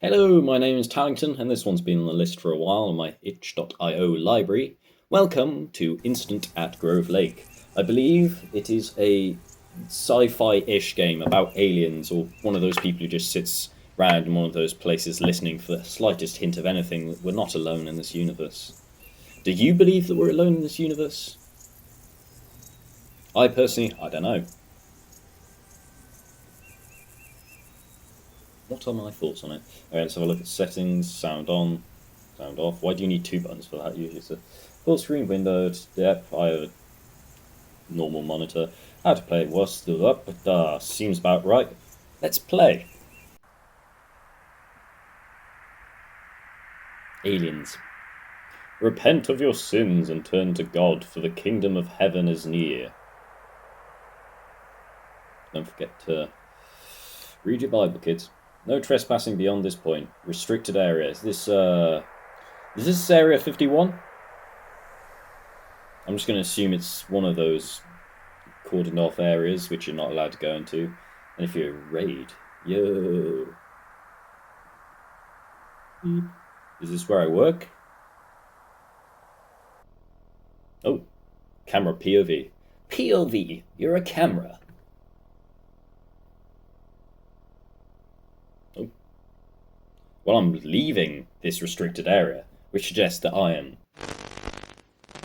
Hello, my name is Tallington, and this one's been on the list for a while on my itch.io library. Welcome to Instant at Grove Lake. I believe it is a sci-fi-ish game about aliens, or one of those people who just sits around in one of those places listening for the slightest hint of anything that we're not alone in this universe. Do you believe that we're alone in this universe? I personally, I don't know. What are my thoughts on it? Okay, let's have a look at settings, sound on, sound off. Why do you need two buttons for that? Usually it's a full screen window, depth, I have a normal monitor. How to play it was still up, but seems about right. Let's play. Aliens. Repent of your sins and turn to God, for the kingdom of heaven is near. Don't forget to read your Bible, kids. No trespassing beyond this point. Restricted area. Is this Area 51? I'm just going to assume it's one of those cordoned off areas which you're not allowed to go into. And if you're a raid, yo. Is this where I work? Oh, camera POV. POV, you're a camera. Oh. Well, I'm leaving this restricted area, which suggests that I am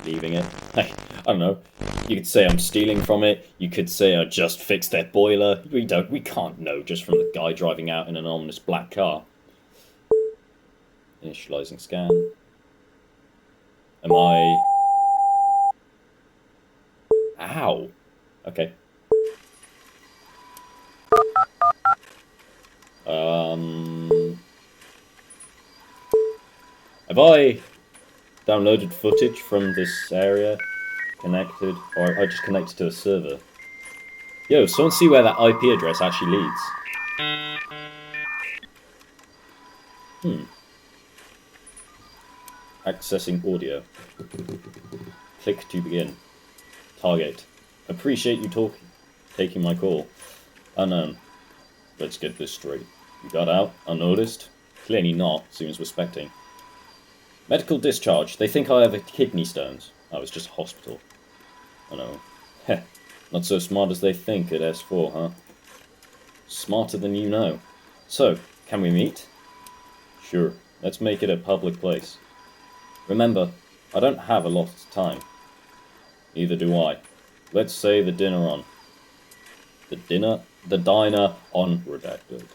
leaving it. Hey, I don't know. You could say I'm stealing from it. You could say I just fixed their boiler. We can't know just from the guy driving out in an ominous black car. Initializing scan. Am I... Ow. Okay. Have I downloaded footage from this area? Connected? Or I just connected to a server? Yo, someone see where that IP address actually leads. Accessing audio. Click to begin. Target. Appreciate you taking my call. Unknown. Let's get this straight. You got out, unnoticed? Clearly not, seems respecting. Medical discharge. They think I have kidney stones. I was just hospital. I know. Heh. Not so smart as they think at S4, huh? Smarter than you know. So, can we meet? Sure. Let's make it a public place. Remember, I don't have a lot of time. Neither do I. Let's say the dinner on. The diner on redacted.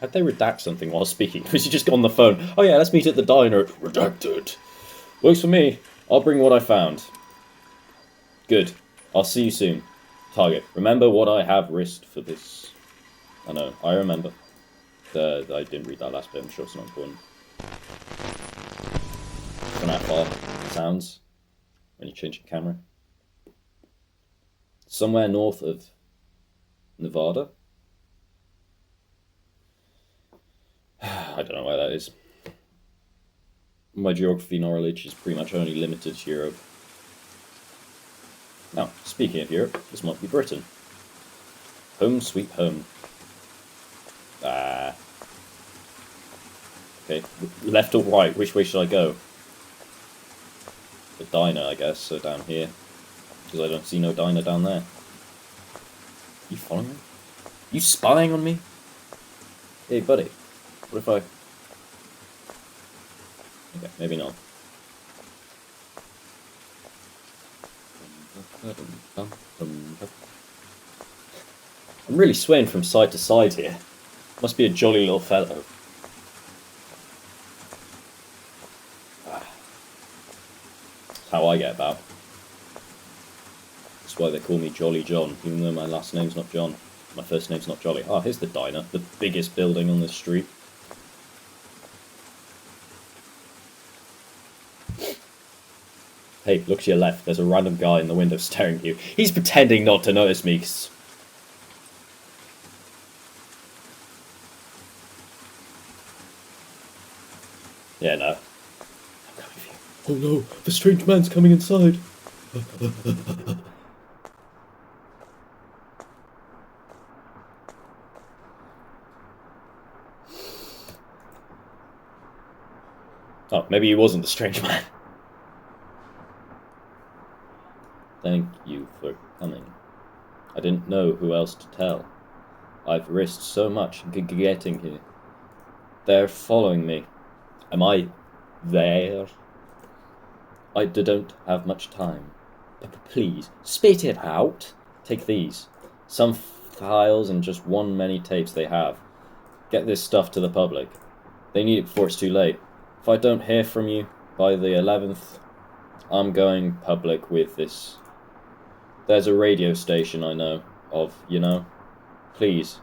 How'd they redact something while speaking? Because you just got on the phone. Oh yeah, let's meet at the diner. Redacted. Works for me. I'll bring what I found. Good. I'll see you soon. Target. Remember what I have risked for this. I know. I remember. I didn't read that last bit. I'm sure it's not important. From that far. Sounds. When you change your camera. Somewhere north of Nevada. I don't know where that is. My geography knowledge is pretty much only limited to Europe. Now, speaking of Europe, this might be Britain. Home sweet home. Okay, left or right? Which way should I go? The diner, I guess, so down here. Because I don't see no diner down there. You following me? You spying on me? Hey, buddy. What if I... Okay, maybe not. I'm really swaying from side to side here. Must be a jolly little fellow. That's how I get about. That's why they call me Jolly John, even though my last name's not John. My first name's not Jolly. Ah, here's the diner, the biggest building on this street. Hey, look to your left. There's a random guy in the window staring at you. He's pretending not to notice me. Yeah, no. I'm coming for you. Oh no, the strange man's coming inside. Oh, maybe he wasn't the strange man. Thank you for coming. I didn't know who else to tell. I've risked so much getting here. They're following me. Am I there? I don't have much time. Please, spit it out. Take these. Some files and just one many tapes they have. Get this stuff to the public. They need it before it's too late. If I don't hear from you by the 11th, I'm going public with this. There's a radio station I know of, you know. Please.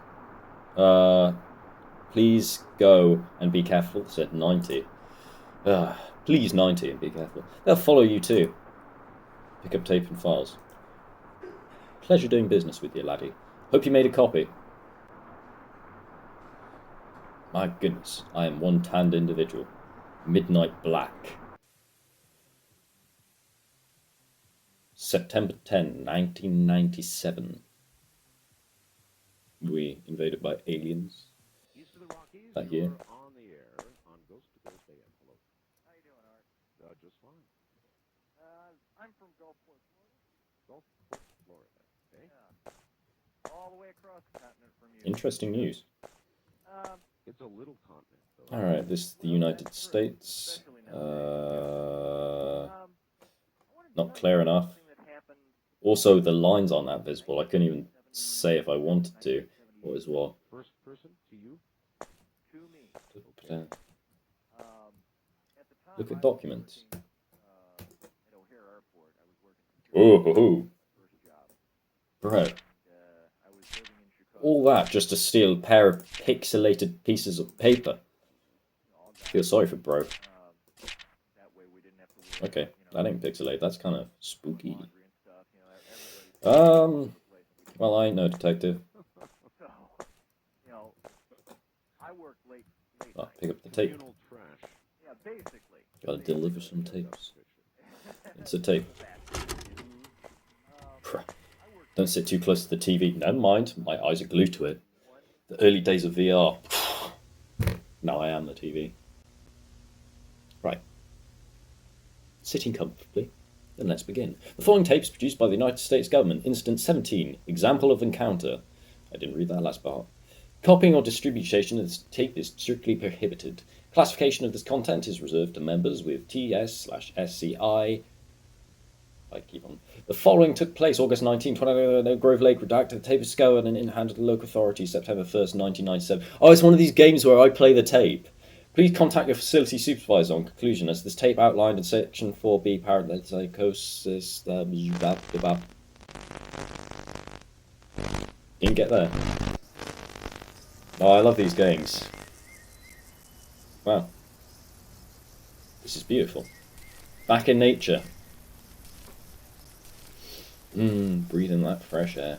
Please go and be careful. It said 90. Please 90 and be careful. They'll follow you too. Pick up tape and files. Pleasure doing business with you, laddie. Hope you made a copy. My goodness, I am one tanned individual. Midnight Black. September 10, 1997. We invaded by aliens. That year. On the air on Ghost to Ghost AM. Hello. How you doing, Art? Just fine. I'm from Gulfport, Florida. Gulfport, Florida. Okay. Yeah. All the way across the continent from you. Interesting news. It's a little continent, though. Alright, this is the United States. Not clear enough. Also, the lines aren't that visible. I couldn't even say if I wanted to what is what. First person to you? To me. Uh, At the time, Look at I was documents. working, at O'Hare Airport. I was working Oh, first job. bro. I was living in Chicago. All that just to steal a pair of pixelated pieces of paper. Feel sorry for bro. That way we didn't have to worry, Okay, that ain't pixelated. That's kind of spooky. laundry and stuff. Everybody's Well, I ain't no detective. so, I worked late Oh, night. pick up the tape. Communal trash. Yeah, basically. Gotta deliver some tapes. It's a tape. Don't sit too close to the TV. Never mind, my eyes are glued to it. The early days of VR. Now I am the TV. Right. Sitting comfortably, then let's begin. The following tape is produced by the United States government. Incident 17. Example of encounter. I didn't read that last part. Copying or distribution of this tape is strictly prohibited. Classification of this content is reserved to members with TS/SCI. I keep on. The following took place August 19, 20, Grove Lake, redacted. The tape is scoured and in hand of the local authorities September 1st, 1997. Oh, it's one of these games where I play the tape. Please contact your facility supervisor on conclusion as this tape outlined in section 4B parapsychosis. Didn't get there. Oh, I love these games. Wow. This is beautiful. Back in nature. Breathing that fresh air.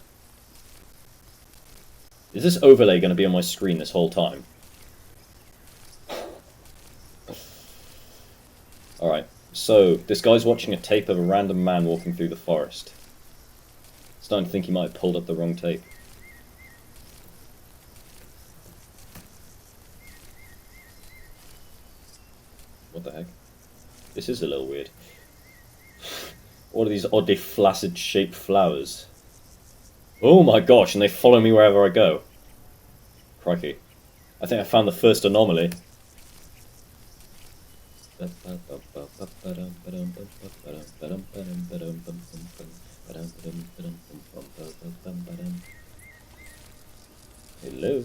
Is this overlay going to be on my screen this whole time? Alright, so this guy's watching a tape of a random man walking through the forest. Starting to think he might have pulled up the wrong tape. What the heck? This is a little weird. What are these oddly flaccid shaped flowers? Oh my gosh, and they follow me wherever I go. Crikey. I think I found the first anomaly. Hello.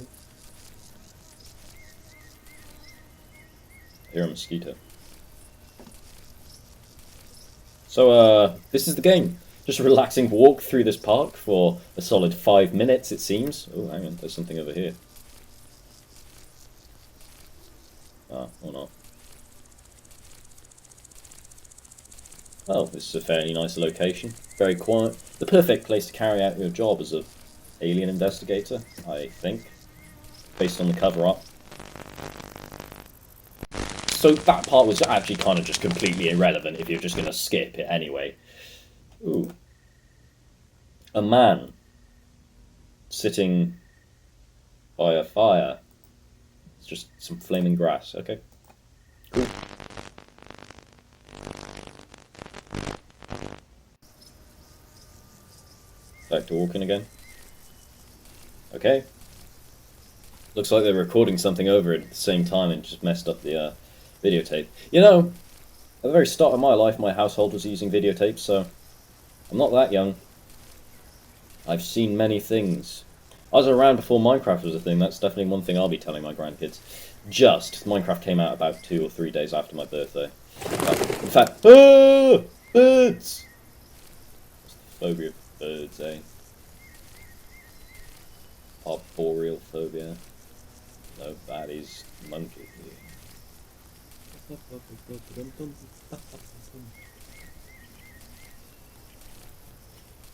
I hear a mosquito. So, this is the game. Just a relaxing walk through this park for a solid 5 minutes, it seems. Oh, hang on, there's something over here. Ah, or not. Oh, this is a fairly nice location. Very quiet. The perfect place to carry out your job as an alien investigator, I think. Based on the cover up. So that part was actually kind of just completely irrelevant if you're just going to skip it anyway. Ooh. A man sitting by a fire. It's just some flaming grass. Okay. Cool. back to walking again. Okay. Looks like they're recording something over it at the same time and just messed up the videotape. You know, at the very start of my life, my household was using videotapes, so I'm not that young. I've seen many things. I was around before Minecraft was a thing. That's definitely one thing I'll be telling my grandkids. Minecraft came out about 2 or 3 days after my birthday. In fact, birds! What's the phobia of birds, eh? Arboreal phobia. No, that is monkey.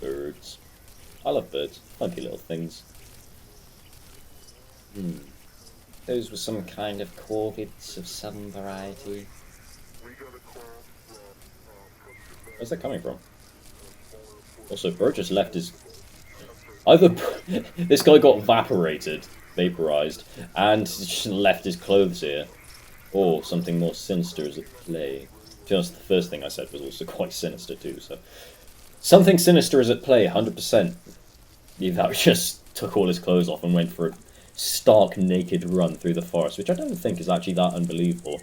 Birds. I love birds. Funky little things. Those were some kind of corvids of some variety. Where's that coming from? Also, Bro just left his... Either this guy got vaporized, and just left his clothes here, or something more sinister is at play. To be honest, the first thing I said was also quite sinister too, so... Something sinister is at play, 100%. Eval just took all his clothes off and went for a stark naked run through the forest, which I don't think is actually that unbelievable.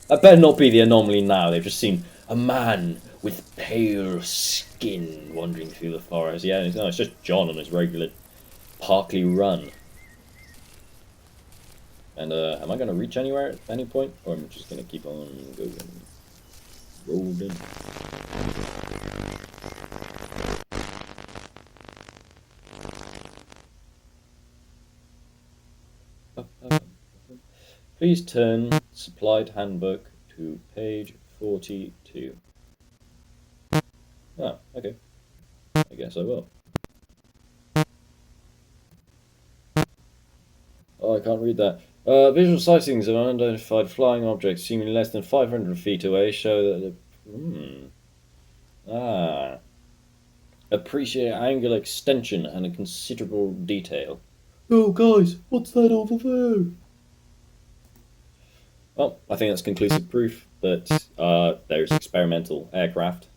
That better not be the anomaly now. They've just seen a man with pale skin wandering through the forest. Yeah, no, it's just John on his regular parkly run. And am I going to reach anywhere at any point? Or am I just going to keep on going? Rolling. Please turn supplied handbook to page 42. Ah, okay. I guess I will. Oh, I can't read that. Visual sightings of unidentified flying objects seemingly less than 500 feet away show that appreciate angular extension and a considerable detail. Oh, guys, what's that over there? Well, I think that's conclusive proof that there's experimental aircraft.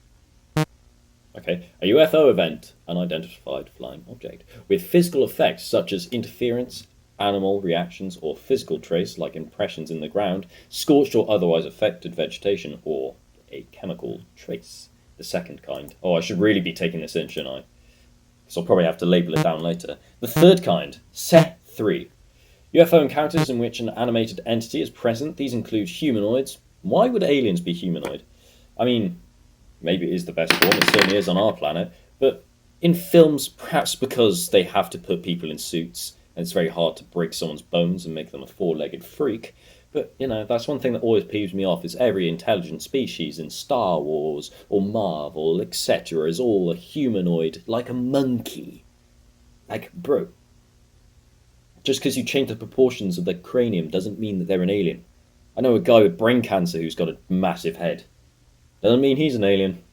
Okay, a UFO event, unidentified flying object, with physical effects such as interference, animal reactions, or physical trace like impressions in the ground, scorched or otherwise affected vegetation, or a chemical trace. The second kind. Oh, I should really be taking this in, shouldn't I? Because I'll probably have to label it down later. The third kind, SE3. UFO encounters in which an animated entity is present. These include humanoids. Why would aliens be humanoid? I mean, maybe it is the best form. It certainly is on our planet. But in films, perhaps because they have to put people in suits, and it's very hard to break someone's bones and make them a four-legged freak. But, you know, that's one thing that always peeves me off, is every intelligent species in Star Wars or Marvel, etc., is all a humanoid, like a monkey. Like, bro, just because you change the proportions of their cranium doesn't mean that they're an alien. I know a guy with brain cancer who's got a massive head. Doesn't mean he's an alien.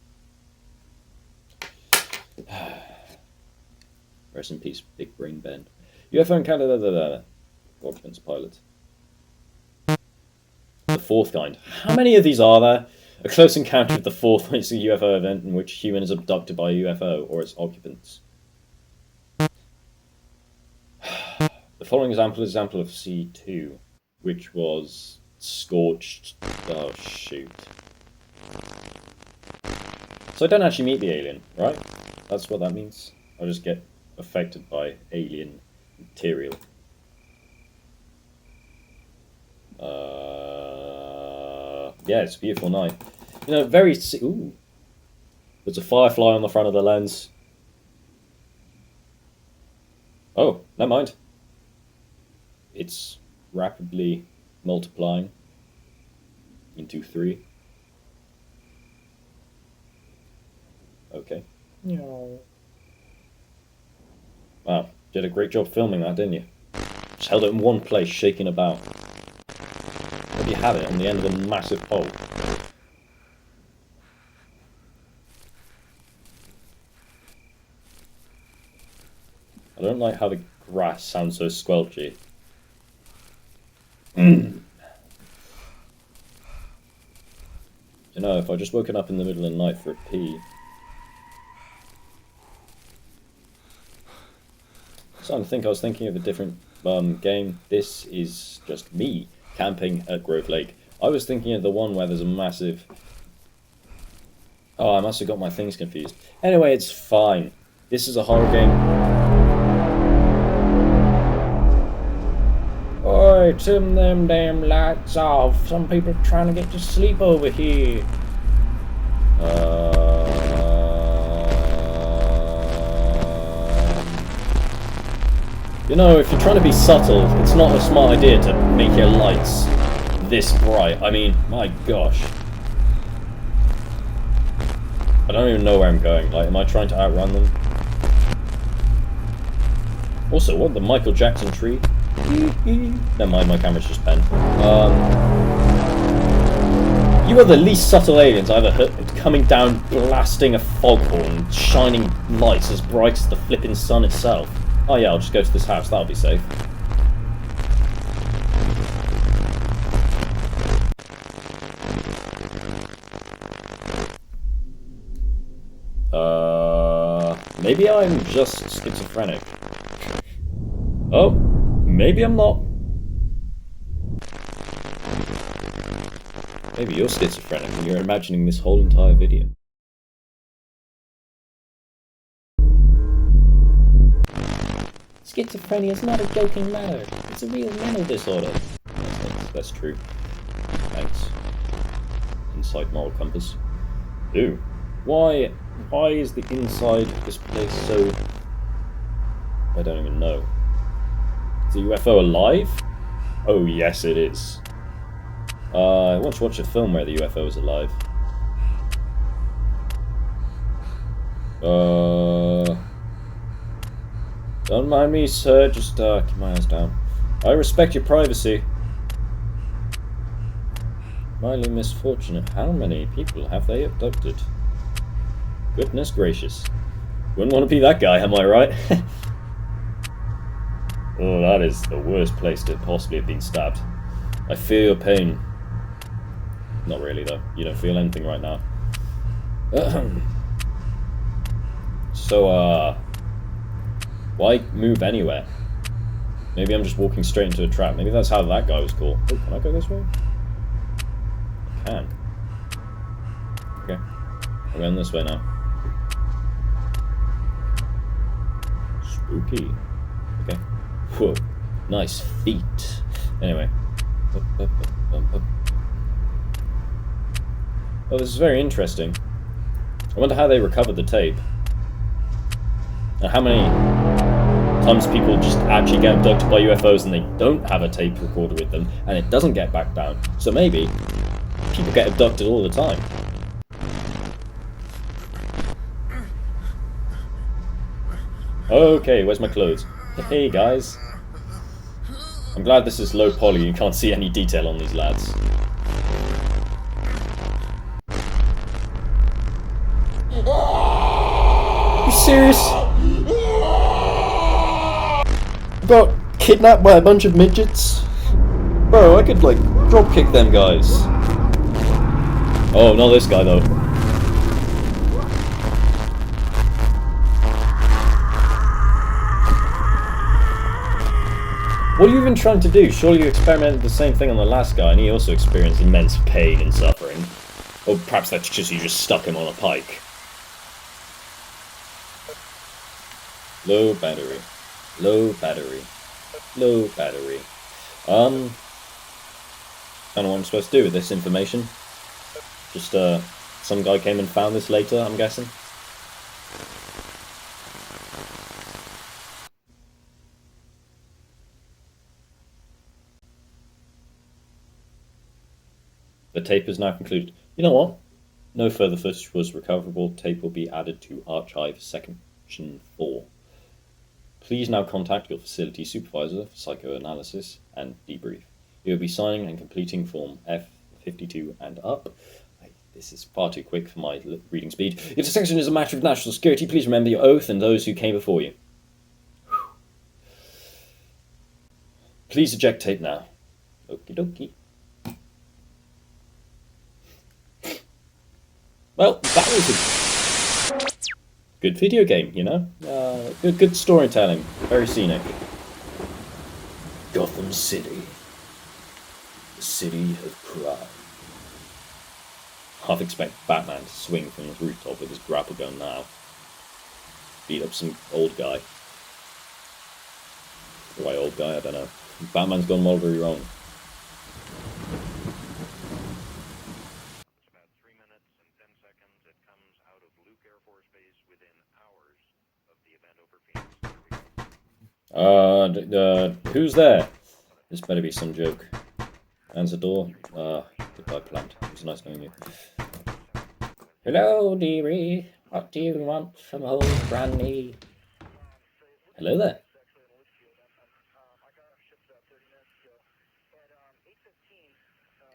Rest in peace, Big Brain Ben. UFO encounter, occupants, pilot. The fourth kind. How many of these are there? A close encounter with the fourth is a UFO event in which human is abducted by a UFO or its occupants. The following example is an example of C2, which was scorched. Oh, shoot. So I don't actually meet the alien, right? That's what that means. I'll just get affected by alien material. Yeah, it's a beautiful night. You know, very... Ooh. There's a firefly on the front of the lens. Oh, never mind. It's rapidly multiplying into 3. Okay. No. Wow, did a great job filming that, didn't you? Just held it in one place, shaking about. There you have it, on the end of a massive pole. I don't like how the grass sounds so squelchy. You know, if I just woken up in the middle of the night for a pee, starting to think I was thinking of a different game. This is just me camping at Grove Lake. I was thinking of the one where there's a massive... Oh, I must have got my things confused. Anyway, it's fine. This is a horror game. Oi, turn them damn lights off. Some people are trying to get to sleep over here. You know, if you're trying to be subtle, it's not a smart idea to make your lights this bright. I mean, my gosh. I don't even know where I'm going. Like, am I trying to outrun them? Also, what, the Michael Jackson tree? Never mind, my camera's just bent. You are the least subtle aliens I've ever heard, coming down, blasting a foghorn, shining lights as bright as the flipping sun itself. Oh yeah, I'll just go to this house, that'll be safe. Maybe I'm just schizophrenic. Oh, maybe I'm not. Maybe you're schizophrenic and you're imagining this whole entire video. Schizophrenia is not a joking matter. It's a real mental disorder. That's true. Thanks. Inside moral compass. Ew. Why is the inside of this place so... I don't even know. Is the UFO alive? Oh yes it is. I once watched a film where the UFO was alive. Don't mind me, sir, just keep my eyes down. I respect your privacy. Mildly misfortunate. How many people have they abducted? Goodness gracious. Wouldn't want to be that guy, am I right? Oh, that is the worst place to possibly have been stabbed. I feel your pain. Not really, though. You don't feel anything right now. So, why move anywhere? Maybe I'm just walking straight into a trap. Maybe that's how that guy was caught. Oh, can I go this way? I can. Okay. I'm going this way now. Spooky. Okay. Whoa. Nice feet. Anyway. Oh, this is very interesting. I wonder how they recovered the tape. And how many times people just actually get abducted by UFOs and they don't have a tape recorder with them and it doesn't get back down. So maybe people get abducted all the time. Okay, where's my clothes? Hey guys. I'm glad this is low poly, you can't see any detail on these lads. You serious? Got kidnapped by a bunch of midgets? Bro, I could like drop kick them guys. Oh, not this guy though. What are you even trying to do? Surely you experimented the same thing on the last guy and he also experienced immense pain and suffering. Or perhaps that's just you just stuck him on a pike. Low battery. Low battery. Low battery. I don't know what I'm supposed to do with this information. Just, some guy came and found this later, I'm guessing. The tape is now concluded. You know what? No further footage was recoverable. Tape will be added to Archive Section 4. Please now contact your facility supervisor for psychoanalysis and debrief. You will be signing and completing Form F52 and up. This is far too quick for my reading speed. If the section is a matter of national security, please remember your oath and those who came before you. Please eject tape now. Okie dokie. Well, that was good video game, you know? Good storytelling. Very scenic. Gotham City. The city of crime. Half expect Batman to swing from the rooftop with his grapple gun now. Beat up some old guy. Why old guy? I don't know. Batman's gone very wrong. It's about 3 minutes and 10 seconds. It comes out of Luke Air Force Base within hours of the event over Phoenix. Who's there? This better be some joke. Answer door. Goodbye, plant. It was nice knowing you. Hello, dearie. What do you want from old Granny? Hello there.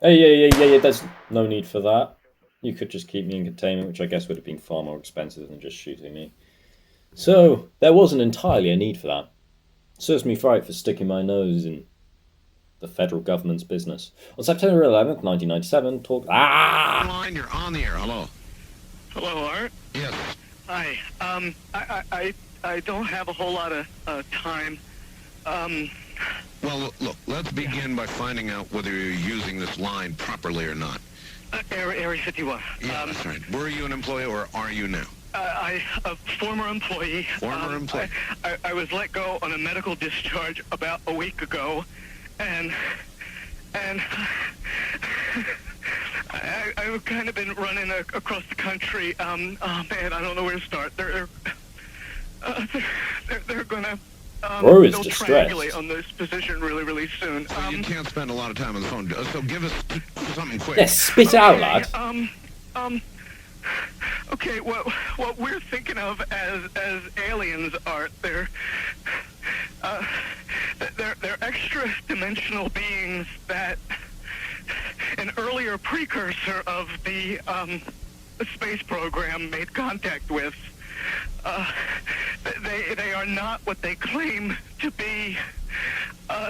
Hey, yeah, there's no need for that. You could just keep me in containment, which I guess would have been far more expensive than just shooting me. So, there wasn't entirely a need for that. Serves me right for sticking my nose in the federal government's business. On September 11th, 1997, Line, you're on the air. Hello. Hello, Art. Yes. Hi. I don't have a whole lot of time. Well, look, let's begin by finding out whether you're using this line properly or not. Area 51. Yeah, that's right. Were you an employee or are you now? A former employee. Former employee. I was let go on a medical discharge about a week ago, and I've kind of been running across the country. Oh man, I don't know where to start. They're gonna Rose they'll distressed. triangulate on this position really soon. So you can't spend a lot of time on the phone. So give us something quick. Yes, spit it out, lad. Okay, what we're thinking of as aliens are they're extra-dimensional beings that an earlier precursor of the space program made contact with. They are not what they claim to be.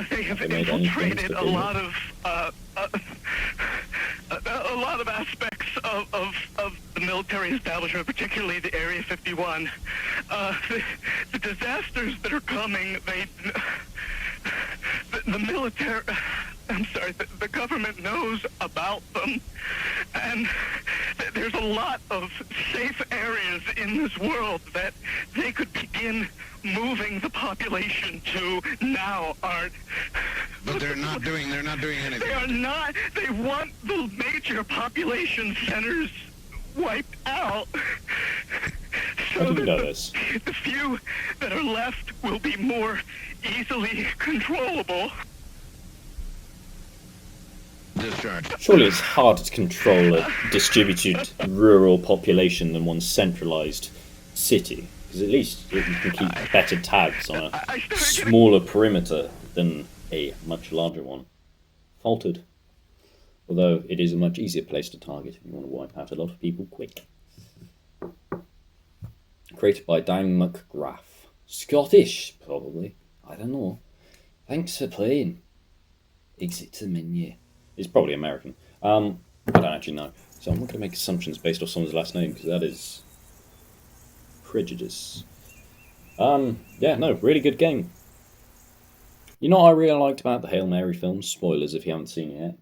They have infiltrated a lot of aspects of the military establishment, particularly the Area 51. The disasters that are coming, the military, I'm sorry, the government knows about them, and there's a lot of safe areas in this world that they could begin moving the population to now, Art. But they're not doing anything. They are not. They want the major population centers wiped out. How do you know that this? the few that are left will be more easily controllable. Discharge. Surely it's harder to control a distributed rural population than one centralised city, because at least you can keep better tabs on a smaller perimeter than a much larger one. Faltered. Although it is a much easier place to target if you want to wipe out a lot of people quick. Created by Dan McGrath. Scottish, probably. I don't know. Thanks for playing. Exit to menu. It's probably American. I don't actually know. So I'm not going to make assumptions based off someone's last name, because that is prejudice. Yeah, no, really good game. You know what I really liked about the Hail Mary films? Spoilers if you haven't seen it yet.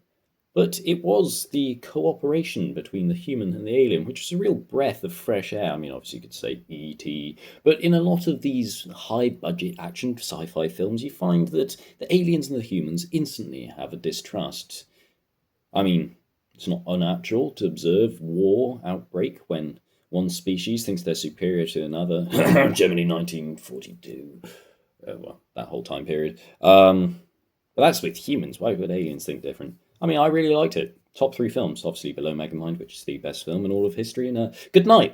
But it was the cooperation between the human and the alien, which was a real breath of fresh air. I mean, obviously you could say E.T., but in a lot of these high-budget action sci-fi films, you find that the aliens and the humans instantly have a distrust. I mean, it's not unnatural to observe war outbreak when one species thinks they're superior to another. Germany 1942. Well, that whole time period. But that's with humans. Why would aliens think different? I mean, I really liked it. Top 3 films, obviously below Megamind, which is the best film in all of history. And good night.